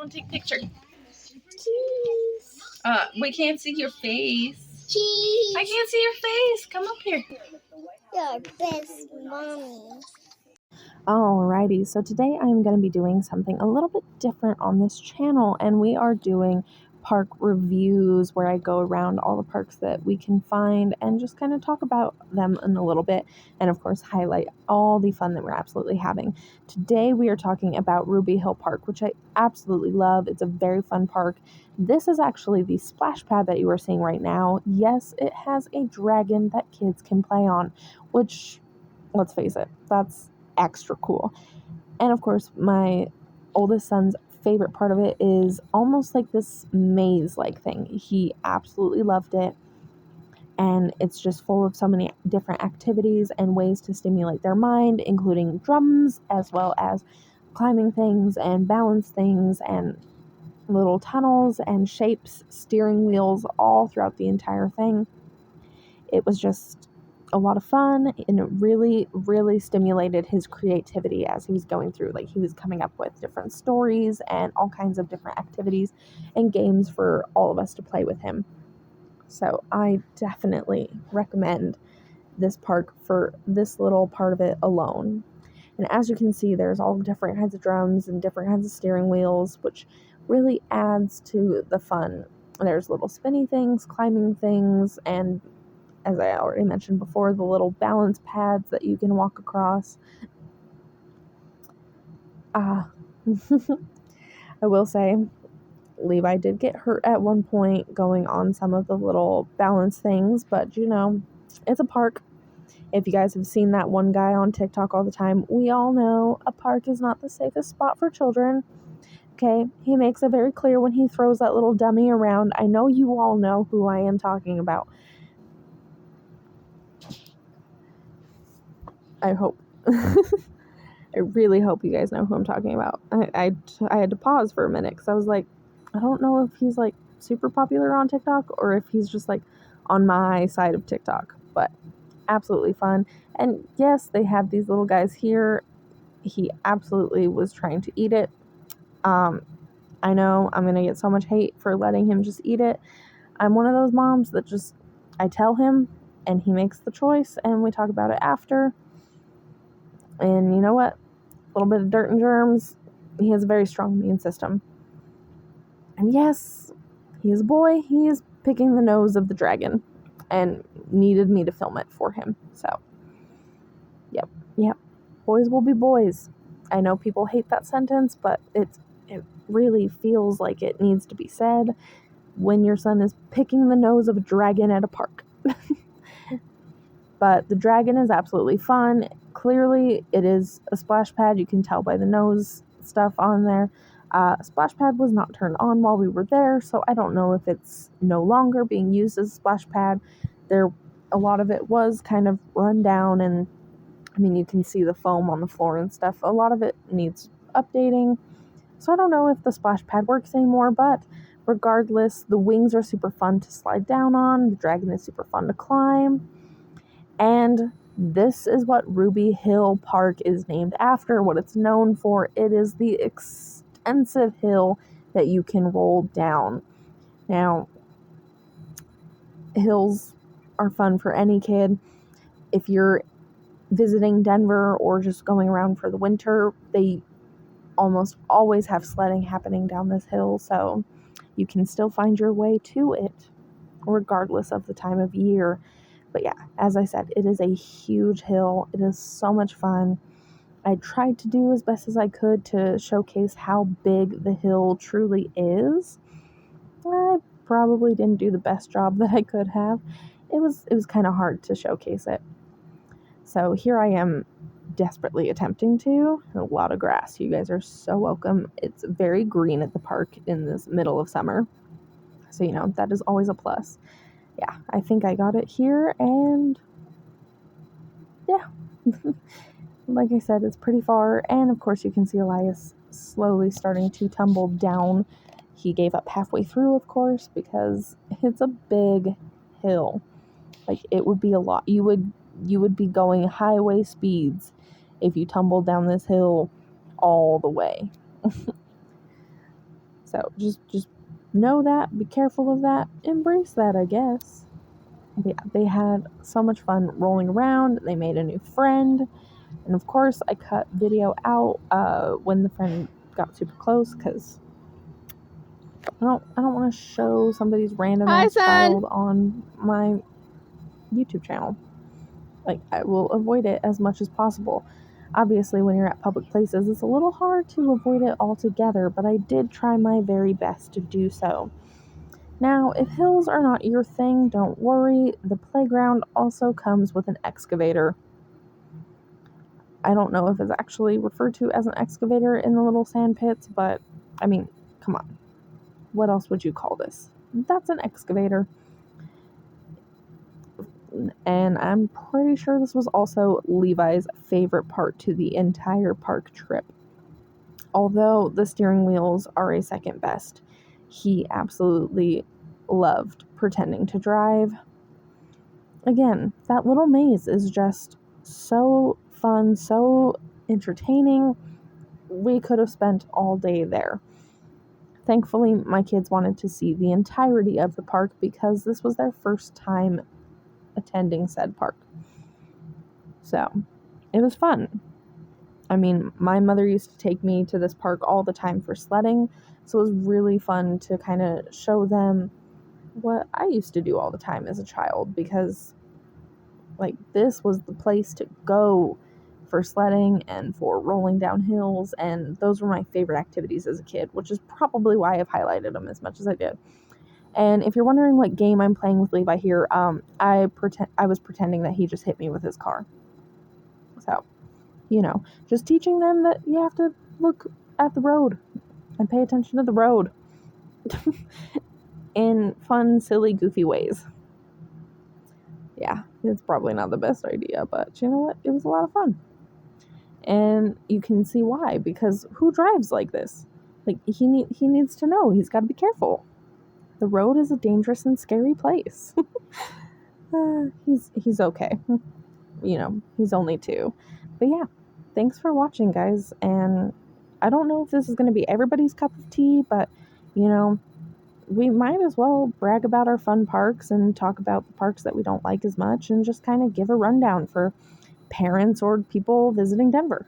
want to take a picture? Cheese. We can't see your face. Cheese. I can't see your face. Come up here. Your best mommy. Alrighty, so today I'm going to be doing something a little bit different on this channel, and we are doing park reviews where I go around all the parks that we can find and just kind of talk about them in a little bit, and of course highlight all the fun that we're absolutely having. Today we are talking about Ruby Hill Park, which I absolutely love. It's a very fun park. This is actually the splash pad that you are seeing right now. Yes, it has a dragon that kids can play on, which, let's face it, that's extra cool. And of course, my oldest son's favorite part of it is almost like this maze-like thing. He absolutely loved it, and it's just full of so many different activities and ways to stimulate their mind, including drums as well as climbing things and balance things and little tunnels and shapes, steering wheels, all throughout the entire thing. It was just a lot of fun, and it really stimulated his creativity as he was going through. Like, he was coming up with different stories and all kinds of different activities and games for all of us to play with him. So I definitely recommend this park for this little part of it alone. And as you can see, there's all different kinds of drums and different kinds of steering wheels, which really adds to the fun. There's little spinny things, climbing things, and as I already mentioned before, the little balance pads that you can walk across. I will say, Levi did get hurt at one point going on some of the little balance things, but it's a park. If you guys have seen that one guy on TikTok all the time, we all know a park is not the safest spot for children. Okay, he makes it very clear when he throws that little dummy around. I know you all know who I am talking about. I hope. I really hope you guys know who I'm talking about. I had to pause for a minute because I was like, I don't know if he's like super popular on TikTok or if he's just like on my side of TikTok, but absolutely fun. And yes, they have these little guys here. He absolutely was trying to eat it. I know I'm going to get so much hate for letting him just eat it. I'm one of those moms that just, I tell him and he makes the choice and we talk about it after. And you know what? A little bit of dirt and germs. He has a very strong immune system. And yes, he is a boy. He is picking the nose of the dragon and needed me to film it for him. So, yep. Boys will be boys. I know people hate that sentence, but it really feels like it needs to be said when your son is picking the nose of a dragon at a park. But the dragon is absolutely fun. Clearly, it is a splash pad. You can tell by the nose stuff on there. Splash pad was not turned on while we were there, so I don't know if it's no longer being used as a splash pad. A lot of it was kind of run down, and I mean, you can see the foam on the floor and stuff. A lot of it needs updating, so I don't know if the splash pad works anymore, but regardless, the wings are super fun to slide down on. The dragon is super fun to climb. And this is what Ruby Hill Park is named after, what it's known for. It is the extensive hill that you can roll down. Now, hills are fun for any kid. If you're visiting Denver or just going around for the winter, they almost always have sledding happening down this hill, so you can still find your way to it regardless of the time of year. But yeah, as I said, it is a huge hill. It is so much fun. I tried to do as best as I could to showcase how big the hill truly is. I probably didn't do the best job that I could have. It was kind of hard to showcase it. So here I am desperately attempting to. A lot of grass. You guys are so welcome. It's very green at the park in this middle of summer. So, that is always a plus. Yeah, I think I got it here, and yeah. Like I said, it's pretty far, and of course you can see Elias slowly starting to tumble down. He gave up halfway through, of course, because it's a big hill. Like, it would be a lot. You would be going highway speeds if you tumbled down this hill all the way. So just know that, be careful of that, embrace that, I guess. But yeah, they had so much fun rolling around. They made a new friend. And of course, I cut video out when the friend got super close because I don't want to show somebody's random Hi, ass son. child on my YouTube channel. Like, I will avoid it as much as possible. Obviously, when you're at public places, it's a little hard to avoid it altogether, but I did try my very best to do so. Now, if hills are not your thing, don't worry. The playground also comes with an excavator. I don't know if it's actually referred to as an excavator in the little sand pits, but I mean, come on. What else would you call this? That's an excavator. And I'm pretty sure this was also Levi's favorite part to the entire park trip. Although the steering wheels are a second best, he absolutely loved pretending to drive. Again, that little maze is just so fun, so entertaining. We could have spent all day there. Thankfully, my kids wanted to see the entirety of the park because this was their first time attending said park. So, it was fun. I mean, my mother used to take me to this park all the time for sledding, so it was really fun to kind of show them what I used to do all the time as a child because, like, this was the place to go for sledding and for rolling down hills, and those were my favorite activities as a kid, which is probably why I've highlighted them as much as I did. And if you're wondering what game I'm playing with Levi here, I was pretending that he just hit me with his car. So, just teaching them that you have to look at the road and pay attention to the road in fun, silly, goofy ways. Yeah, it's probably not the best idea, but you know what? It was a lot of fun. And you can see why, because who drives like this? Like, he needs to know. He's got to be careful. The road is a dangerous and scary place. He's okay. He's only 2. But yeah, thanks for watching, guys. And I don't know if this is going to be everybody's cup of tea, but, we might as well brag about our fun parks and talk about the parks that we don't like as much and just kind of give a rundown for parents or people visiting Denver.